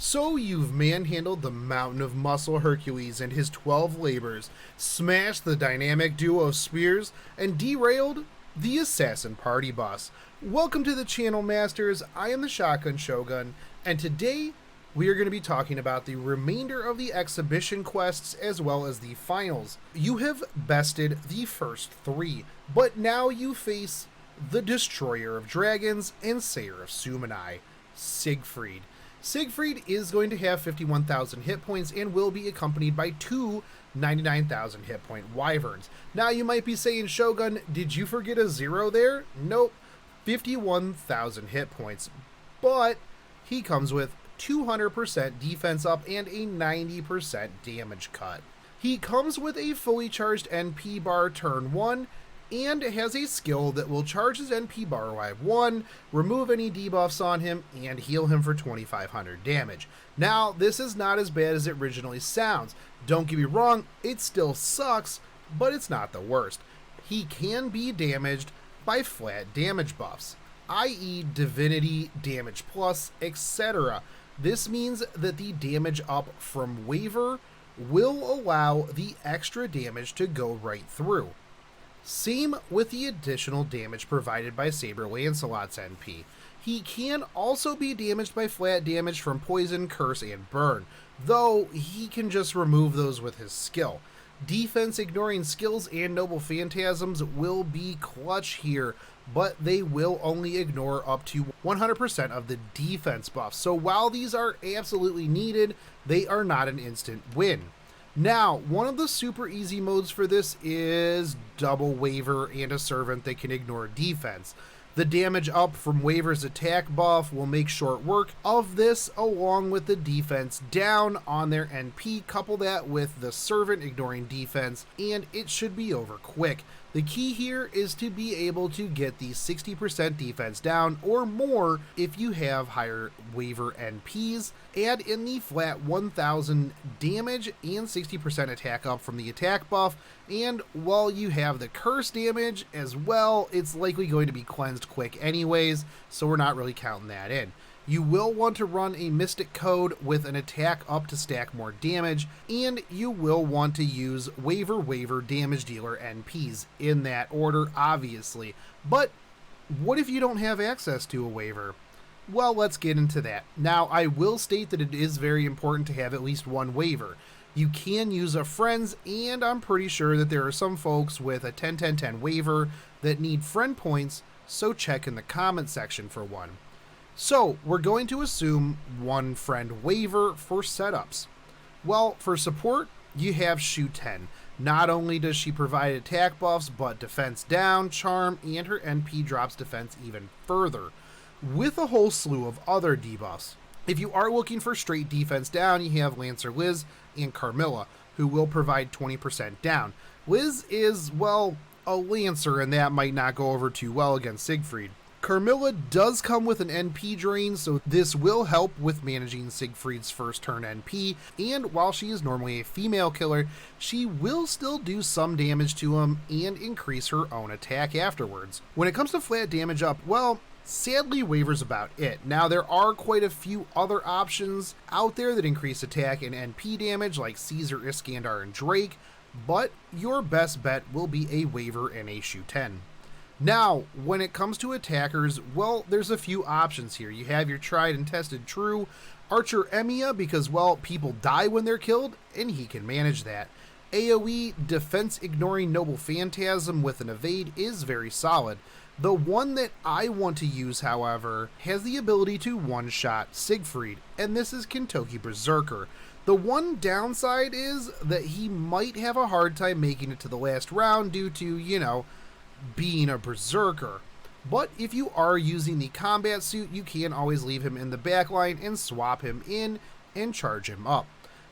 So you've manhandled the mountain of muscle Hercules and his 12 labors, smashed the dynamic duo of Spears, and derailed the assassin party bus. Welcome to the channel, Masters. I am the Shotgun Shogun, and today we are going to be talking about the remainder of the exhibition quests as well as the finals. You have bested the first three, but now you face the Destroyer of Dragons and Sayer of Sumanai, Siegfried. Siegfried is going to have 51,000 hit points and will be accompanied by two 99,000 hit point wyverns. Now you might be saying, Shogun, did you forget a zero there? Nope, 51,000 hit points. But he comes with 200% defense up and a 90% damage cut. He comes with a fully charged NP bar turn 1 and has a skill that will charge his NP bar by 1, remove any debuffs on him, and heal him for 2,500 damage. Now, this is not as bad as it originally sounds. Don't get me wrong, it still sucks, but it's not the worst. He can be damaged by flat damage buffs, i.e. Divinity, Damage Plus, etc. This means that the damage up from Waver will allow the extra damage to go right through. Same with the additional damage provided by Saber Lancelot's NP. He can also be damaged by flat damage from Poison, Curse, and Burn, though he can just remove those with his skill. Defense ignoring skills and Noble Phantasms will be clutch here, but they will only ignore up to 100% of the defense buff. So while these are absolutely needed, they are not an instant win. Now, one of the super easy modes for this is double Waver and a Servant that can ignore defense. The damage up from Waver's attack buff will make short work of this, along with the defense down on their NP. Couple that with the Servant ignoring defense, and it should be over quick. The key here is to be able to get the 60% defense down or more if you have higher Waver NPs. Add in the flat 1,000 damage and 60% attack up from the attack buff, and while you have the curse damage as well, it's likely going to be cleansed quick anyways, so we're not really counting that in. You will want to run a Mystic Code with an attack up to stack more damage, and you will want to use Waver Damage Dealer NPs in that order, obviously. But what if you don't have access to a Waver? Well, let's get into that. Now, I will state that it is very important to have at least one Waver. You can use a Friends, and I'm pretty sure that there are some folks with a 10-10-10 Waver that need friend points, so check in the comment section for one. So, we're going to assume one friend Waver for setups. Well, for support, you have Shu 10. Not only does she provide attack buffs, but defense down, charm, and her NP drops defense even further, with a whole slew of other debuffs. If you are looking for straight defense down, you have Lancer Liz and Carmilla, who will provide 20% down. Liz is, well, a Lancer, and that might not go over too well against Siegfried. Carmilla does come with an NP drain, so this will help with managing Siegfried's first turn NP, and while she is normally a female killer, she will still do some damage to him and increase her own attack afterwards. When it comes to flat damage up, well, sadly Waver's about it. Now there are quite a few other options out there that increase attack and NP damage like Caesar, Iskandar, and Drake, but your best bet will be a Waver and a Shu 10. Now, when it comes to attackers, well, there's a few options here. You have your tried and tested true Archer Emiya because, well, people die when they're killed, and he can manage that. AoE defense ignoring Noble Phantasm with an evade is very solid. The one that I want to use, however, has the ability to one-shot Siegfried, and this is Kentucky Berserker. The one downside is that he might have a hard time making it to the last round due to, being a berserker. But if you are using the combat suit, you can always leave him in the backline and swap him in and charge him up.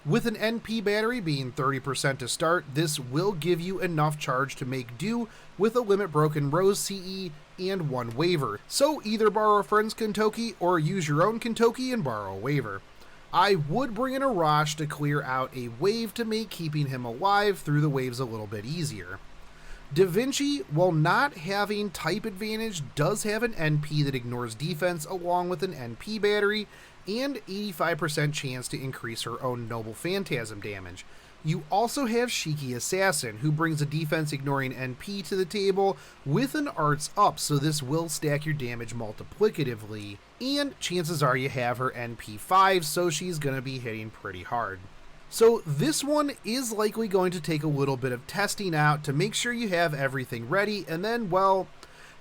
With an NP battery being 30% to start, this will give you enough charge to make do with a Limit Broken Rose CE and one Waver. So either borrow a friend's Kentucky or use your own Kentucky and borrow a Waver. I would bring in a Rosh to clear out a wave to make keeping him alive through the waves a little bit easier. Da Vinci, while not having type advantage, does have an NP that ignores defense along with an NP battery, and 85% chance to increase her own Noble Phantasm damage. You also have Shiki Assassin, who brings a defense ignoring NP to the table with an arts up, so this will stack your damage multiplicatively, and chances are you have her NP 5, so she's going to be hitting pretty hard. So this one is likely going to take a little bit of testing out to make sure you have everything ready, and then, well,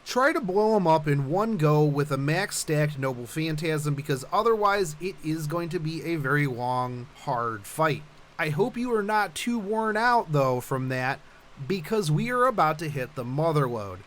try to blow them up in one go with a max stacked Noble Phantasm, because otherwise it is going to be a very long, hard fight. I hope you are not too worn out, though, from that, because we are about to hit the mother load.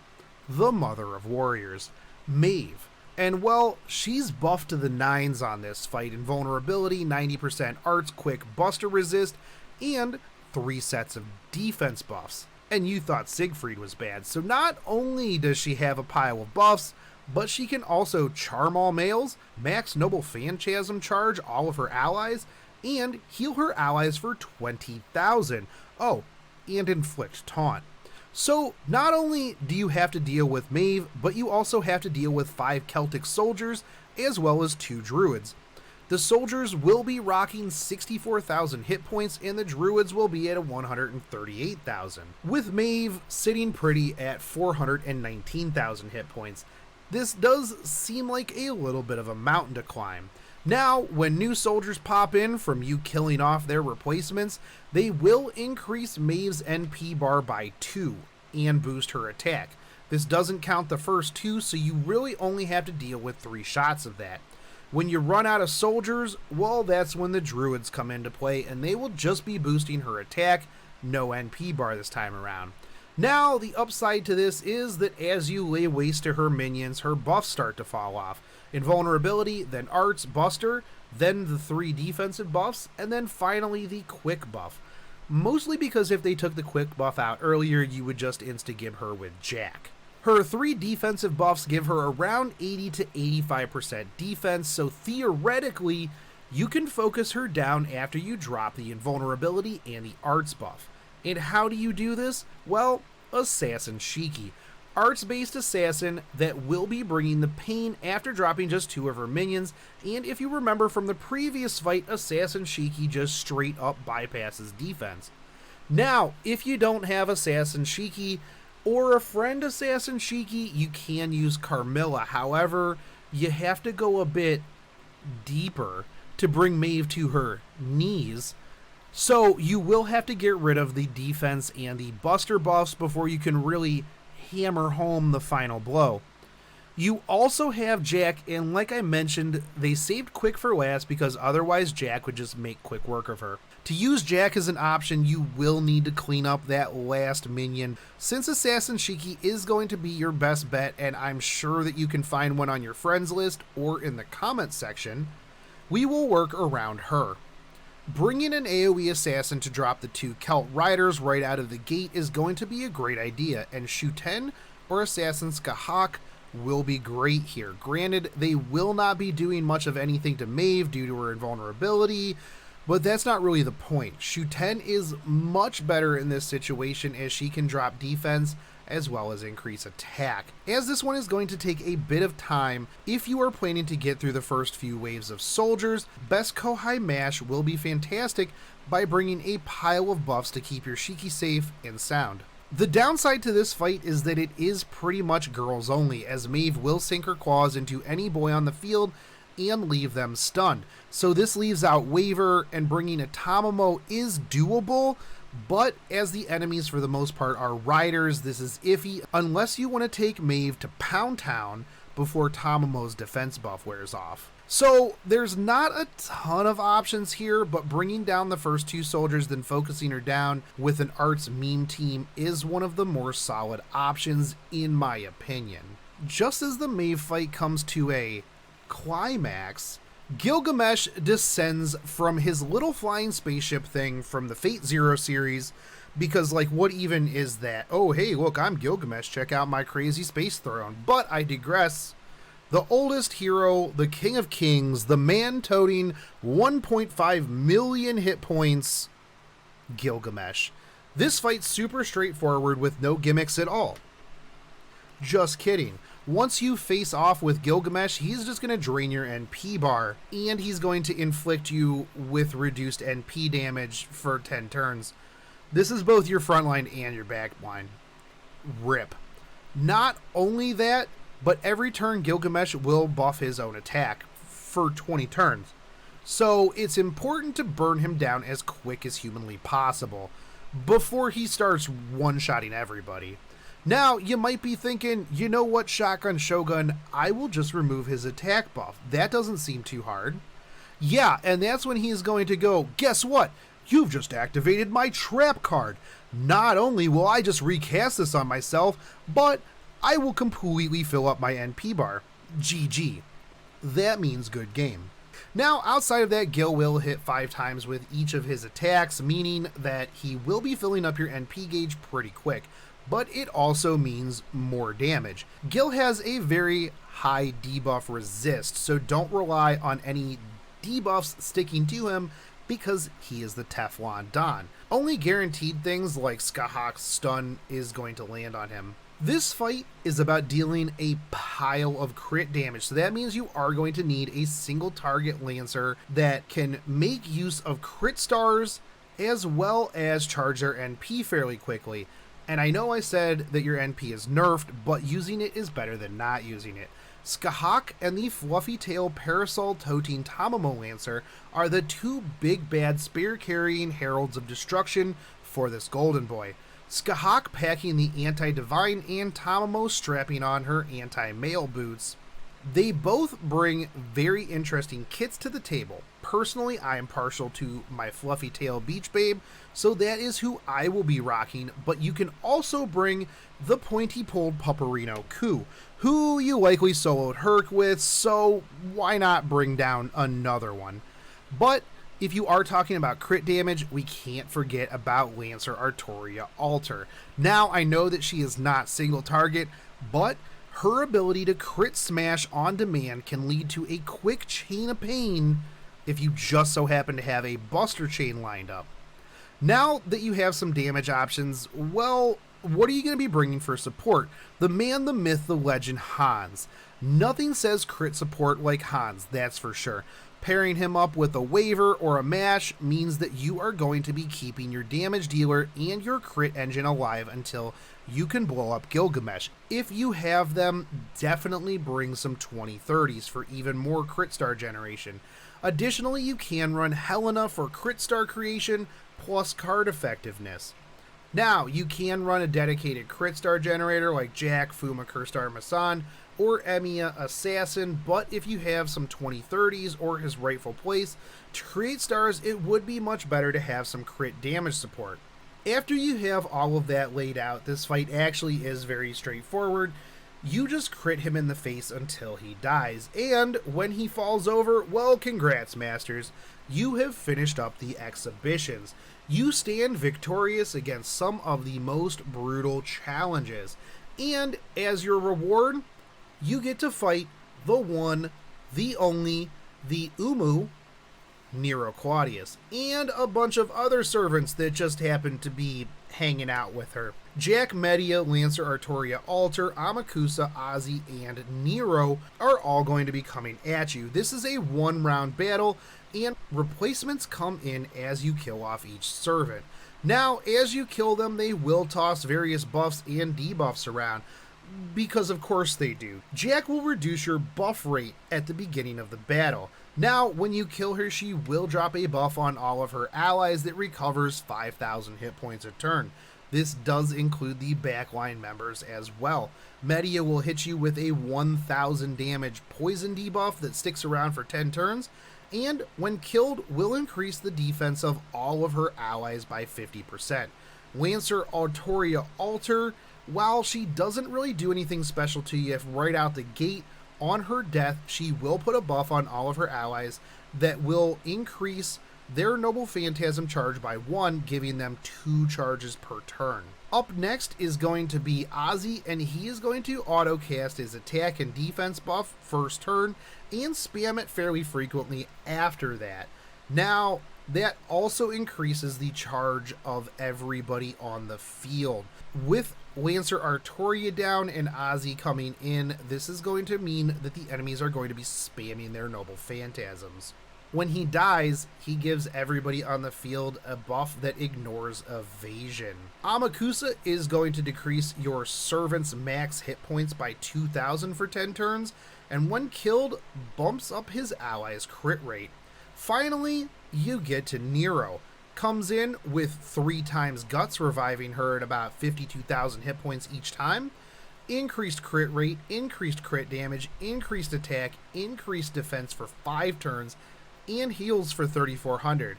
The mother of warriors, Maeve. And, well, she's buffed to the 9s on this fight. Invulnerability, 90% arts, quick buster resist, and 3 sets of defense buffs. And you thought Siegfried was bad, so not only does she have a pile of buffs, but she can also charm all males, max Noble Phantasm charge all of her allies, and heal her allies for 20,000. Oh, and inflict taunt. So not only do you have to deal with Maeve, but you also have to deal with 5 Celtic soldiers as well as 2 druids. The soldiers will be rocking 64,000 hit points and the druids will be at 138,000, with Maeve sitting pretty at 419,000 hit points. This does seem like a little bit of a mountain to climb. Now, when new soldiers pop in from you killing off their replacements, they will increase Maeve's NP bar by 2 and boost her attack. This doesn't count the first 2, so you really only have to deal with 3 shots of that. When you run out of soldiers, well, that's when the druids come into play, and they will just be boosting her attack, no NP bar this time around. Now, the upside to this is that as you lay waste to her minions, her buffs start to fall off. Invulnerability, then arts, buster, then the 3 defensive buffs, and then finally the quick buff. Mostly because if they took the quick buff out earlier, you would just insta-gib her with Jack. Her 3 defensive buffs give her around 80 to 85% defense, so theoretically, you can focus her down after you drop the invulnerability and the arts buff. And how do you do this? Well, Assassin Shiki. Arts-based assassin that will be bringing the pain after dropping just 2 of her minions, and if you remember from the previous fight, Assassin Shiki just straight up bypasses defense. Now, if you don't have Assassin Shiki, or a friend Assassin Shiki, you can use Carmilla. However, you have to go a bit deeper to bring Maeve to her knees, so you will have to get rid of the defense and the buster buffs before you can really hammer home the final blow. You also have Jack, and like I mentioned, they saved Quick for last because otherwise Jack would just make quick work of her. To use Jack as an option, you will need to clean up that last minion. Since Assassin Shiki is going to be your best bet, and I'm sure that you can find one on your friends list or in the comments section, we will work around her. Bringing an AoE assassin to drop the 2 Celt riders right out of the gate is going to be a great idea, and Shuten or Assassin Skahak will be great here. Granted, they will not be doing much of anything to Maeve due to her invulnerability, but that's not really the point. Shuten is much better in this situation as she can drop defense as well as increase attack. As this one is going to take a bit of time, if you are planning to get through the first few waves of soldiers, Best Kohai Mash will be fantastic by bringing a pile of buffs to keep your Shiki safe and sound. The downside to this fight is that it is pretty much girls only, as Maeve will sink her claws into any boy on the field and leave them stunned. So this leaves out Waver, and bringing a Tamamo is doable, but as the enemies for the most part are riders, this is iffy unless you want to take Maeve to Pound Town before Tamamo's defense buff wears off. So there's not a ton of options here, but bringing down the first 2 soldiers then focusing her down with an arts meme team is one of the more solid options in my opinion. Just as the Maeve fight comes to a climax, Gilgamesh descends from his little flying spaceship thing from the Fate Zero series, because like what even is that? Oh hey, look, I'm Gilgamesh, check out my crazy space throne. But I digress. The oldest hero, the King of Kings, the man toting 1.5 million hit points, Gilgamesh. This fight's super straightforward with no gimmicks at all. Just kidding. Once you face off with Gilgamesh, he's just going to drain your NP bar, and he's going to inflict you with reduced NP damage for 10 turns. This is both your front line and your back line. RIP. Not only that, but every turn Gilgamesh will buff his own attack for 20 turns. So it's important to burn him down as quick as humanly possible before he starts one-shotting everybody. Now, you might be thinking, you know what, Shotgun Shogun, I will just remove his attack buff. That doesn't seem too hard. Yeah, and that's when he's going to go, guess what? You've just activated my trap card. Not only will I just recast this on myself, but I will completely fill up my NP bar. GG. That means good game. Now, outside of that, Gil will hit 5 times with each of his attacks, meaning that he will be filling up your NP gauge pretty quick. But it also means more damage. Gil has a very high debuff resist, so don't rely on any debuffs sticking to him because he is the Teflon Don. Only guaranteed things like Skahak's stun is going to land on him. This fight is about dealing a pile of crit damage, so that means you are going to need a single target Lancer that can make use of crit stars as well as charge their NP fairly quickly. And I know I said that your NP is nerfed, but using it is better than not using it. Skahak and the Fluffy Tail Parasol Toting Tamamo Lancer are the two big bad spear-carrying heralds of destruction for this golden boy. Skahak packing the anti-divine and Tamamo strapping on her anti-male boots. They both bring very interesting kits to the table. Personally, I am partial to my Fluffy Tail Beach Babe, so that is who I will be rocking, but you can also bring the pointy-pulled Pupperino Ku, who you likely soloed Herc with, so why not bring down another one? But if you are talking about crit damage, we can't forget about Lancer Artoria Alter. Now, I know that she is not single target, but her ability to crit smash on demand can lead to a quick chain of pain if you just so happen to have a Buster Chain lined up. Now that you have some damage options, well, what are you going to be bringing for support? The man, the myth, the legend, Hans. Nothing says crit support like Hans, that's for sure. Pairing him up with a Waver or a Mash means that you are going to be keeping your damage dealer and your crit engine alive until you can blow up Gilgamesh. If you have them, definitely bring some 2030s for even more crit star generation. Additionally, you can run Helena for crit star creation plus card effectiveness. Now, you can run a dedicated crit star generator like Jack, Fuma, Kurstar, Masan, or Emiya Assassin, but if you have some 2030s or his rightful place to create stars, it would be much better to have some crit damage support. After you have all of that laid out, this fight actually is very straightforward. You just crit him in the face until he dies, and when he falls over, well, congrats, Masters. You have finished up the exhibitions. You stand victorious against some of the most brutal challenges, and as your reward, you get to fight the one, the only, the Umu, Nero Claudius, and a bunch of other servants that just happen to be hanging out with her. Jack, Media, Lancer, Artoria, Alter, Amakusa, Ozzy, and Nero are all going to be coming at you. This is a one-round battle, and replacements come in as you kill off each servant. Now, as you kill them, they will toss various buffs and debuffs around, because of course they do. Jack will reduce your buff rate at the beginning of the battle. Now, when you kill her, she will drop a buff on all of her allies that recovers 5,000 hit points a turn. This does include the backline members as well. Media will hit you with a 1,000 damage poison debuff that sticks around for 10 turns, and when killed, will increase the defense of all of her allies by 50%. Lancer Artoria Alter, while she doesn't really do anything special to you right out the gate, on her death, she will put a buff on all of her allies that will increase their Noble Phantasm charge by 1, giving them 2 charges per turn. Up next is going to be Ozzy, and he is going to auto-cast his attack and defense buff first turn, and spam it fairly frequently after that. Now, That also increases the charge of everybody on the field. With Lancer Artoria down and Ozzy coming in, this is going to mean that the enemies are going to be spamming their Noble Phantasms. When he dies, he gives everybody on the field a buff that ignores evasion. Amakusa is going to decrease your servant's max hit points by 2,000 for 10 turns, and when killed, bumps up his ally's crit rate. Finally, you get to Nero. Comes in with 3 times Guts, reviving her at about 52,000 hit points each time. Increased crit rate, increased crit damage, increased attack, increased defense for 5 turns, and heals for 3,400.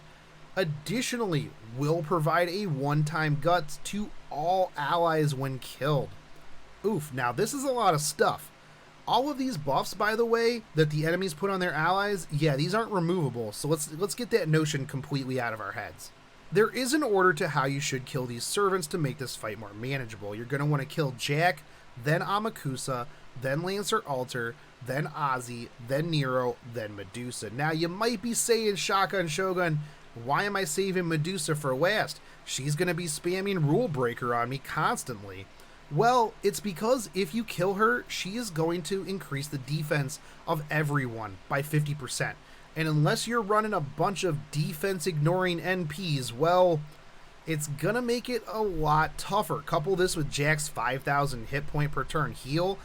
Additionally, will provide a one-time Guts to all allies when killed. Oof, now this is a lot of stuff. All of these buffs, by the way, that the enemies put on their allies, yeah, these aren't removable, so let's get that notion completely out of our heads. There is an order to how you should kill these servants to make this fight more manageable. You're going to want to kill Jack, then Amakusa, then Lancer Alter, then Ozzy, then Nero, then Medusa. Now, you might be saying, Shotgun Shogun, why am I saving Medusa for last? She's going to be spamming Rule Breaker on me constantly. Well, it's because if you kill her, she is going to increase the defense of everyone by 50%. And unless you're running a bunch of defense-ignoring NPs, well, it's going to make it a lot tougher. Couple this with Jack's 5,000 hit point per turn heal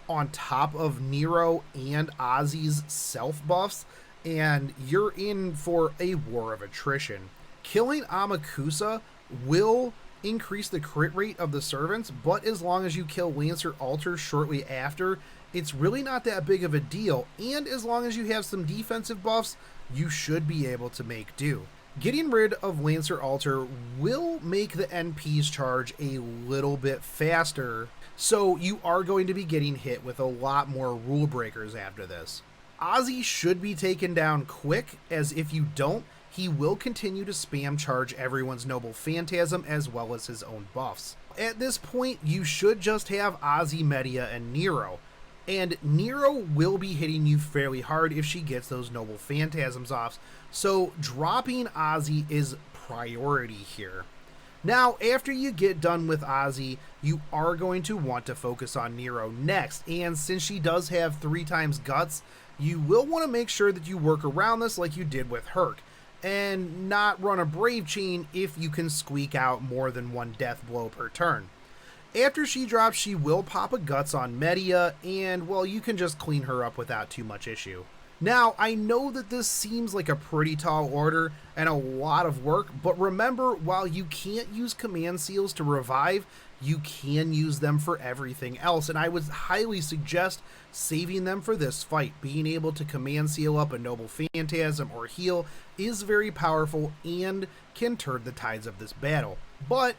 on top of Nero and Ozzy's self buffs, and you're in for a war of attrition. Killing Amakusa will increase the crit rate of the servants, but as long as you kill Lancer Alter shortly after, it's really not that big of a deal, and as long as you have some defensive buffs, you should be able to make do. Getting rid of Lancer Alter will make the NP's charge a little bit faster, so you are going to be getting hit with a lot more rule breakers after this. Ozzy should be taken down quick, as if you don't, he will continue to spam charge everyone's Noble Phantasm as well as his own buffs. At this point, you should just have Ozzy, Media, and Nero. And Nero will be hitting you fairly hard if she gets those Noble Phantasms off, so dropping Ozzy is priority here. Now, after you get done with Ozzy, you are going to want to focus on Nero next, and since she does have 3 times Guts, you will want to make sure that you work around this like you did with Herc, and not run a Brave Chain if you can squeak out more than 1 death blow per turn. After she drops, she will pop a Guts on Media, and, well, you can just clean her up without too much issue. Now, I know that this seems like a pretty tall order and a lot of work, but remember, while you can't use command seals to revive, you can use them for everything else, and I would highly suggest saving them for this fight. Being able to command seal up a Noble Phantasm or heal is very powerful and can turn the tides of this battle. But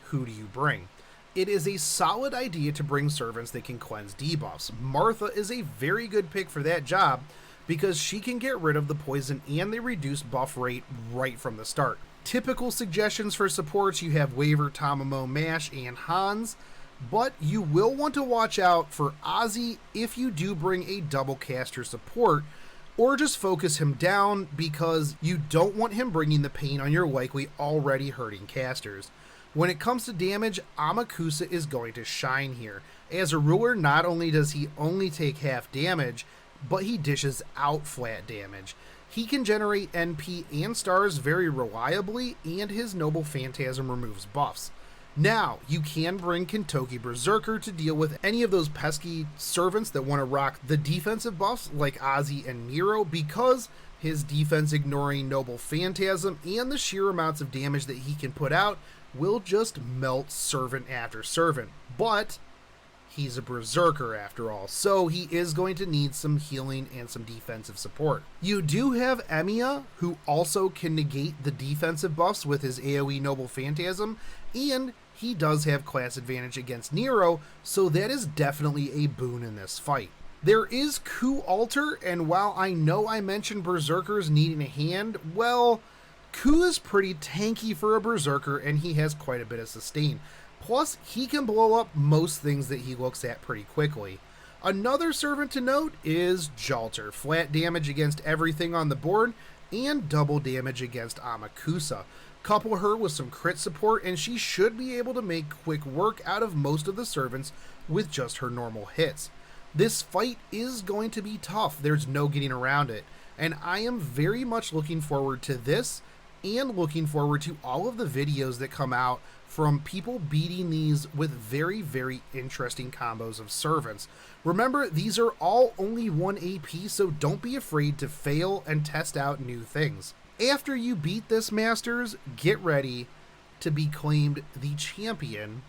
who do you bring? It is a solid idea to bring servants that can cleanse debuffs. Martha is a very good pick for that job because she can get rid of the poison and the reduced buff rate right from the start. Typical suggestions for supports, you have Waver, Tamamo, Mash, and Hans, but you will want to watch out for Ozzy if you do bring a double caster support, or just focus him down because you don't want him bringing the pain on your likely already hurting casters. When it comes to damage, Amakusa is going to shine here. As a ruler, not only does he only take half damage, but he dishes out flat damage. He can generate NP and stars very reliably, and his Noble Phantasm removes buffs. Now, you can bring Kentucky Berserker to deal with any of those pesky servants that want to rock the defensive buffs like Ozzy and Nero, because his defense ignoring Noble Phantasm and the sheer amounts of damage that he can put out will just melt servant after servant. But he's a berserker after all, so he is going to need some healing and some defensive support. You do have Emiya, who also can negate the defensive buffs with his AoE Noble Phantasm, and he does have class advantage against Nero, so that is definitely a boon in this fight. There is Ku Alter, and while I know I mentioned berserkers needing a hand, well, Ku is pretty tanky for a berserker, and he has quite a bit of sustain. Plus, he can blow up most things that he looks at pretty quickly. Another servant to note is Jalter. Flat damage against everything on the board, and double damage against Amakusa. Couple her with some crit support and she should be able to make quick work out of most of the servants with just her normal hits. This fight is going to be tough, there's no getting around it, and I am very much looking forward to this and looking forward to all of the videos that come out from people beating these with very, very interesting combos of servants. Remember, these are all only 1 AP, so don't be afraid to fail and test out new things. After you beat this, Masters, get ready to be claimed the champion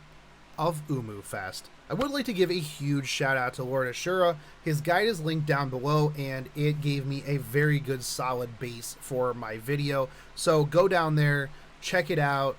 of Nerofest. I would like to give a huge shout out to Lord Ashura. His guide is linked down below and it gave me a very good solid base for my video. So go down there, check it out,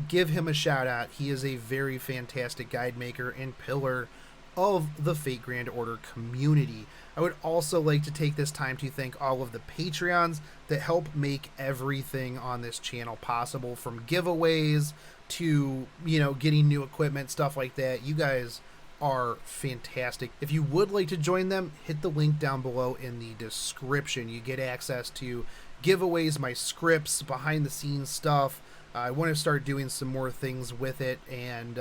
give him a shout out. He is a very fantastic guide maker and pillar of the Fate Grand Order community. I would also like to take this time to thank all of the Patreons that help make everything on this channel possible, from giveaways to, you know, getting new equipment, stuff like that. You guys are fantastic. If you would like to join them, hit the link down below in the description. You get access to giveaways, my scripts, behind the scenes stuff. I want to start doing some more things with it, and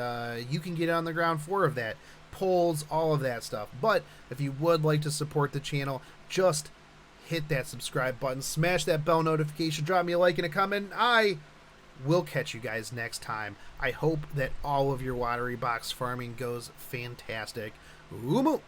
you can get on the ground floor of that. Polls, all of that stuff. But if you would like to support the channel, just hit that subscribe button, smash that bell notification, drop me a like and a comment, and I will catch you guys next time. I hope that all of your lottery box farming goes fantastic. Umu!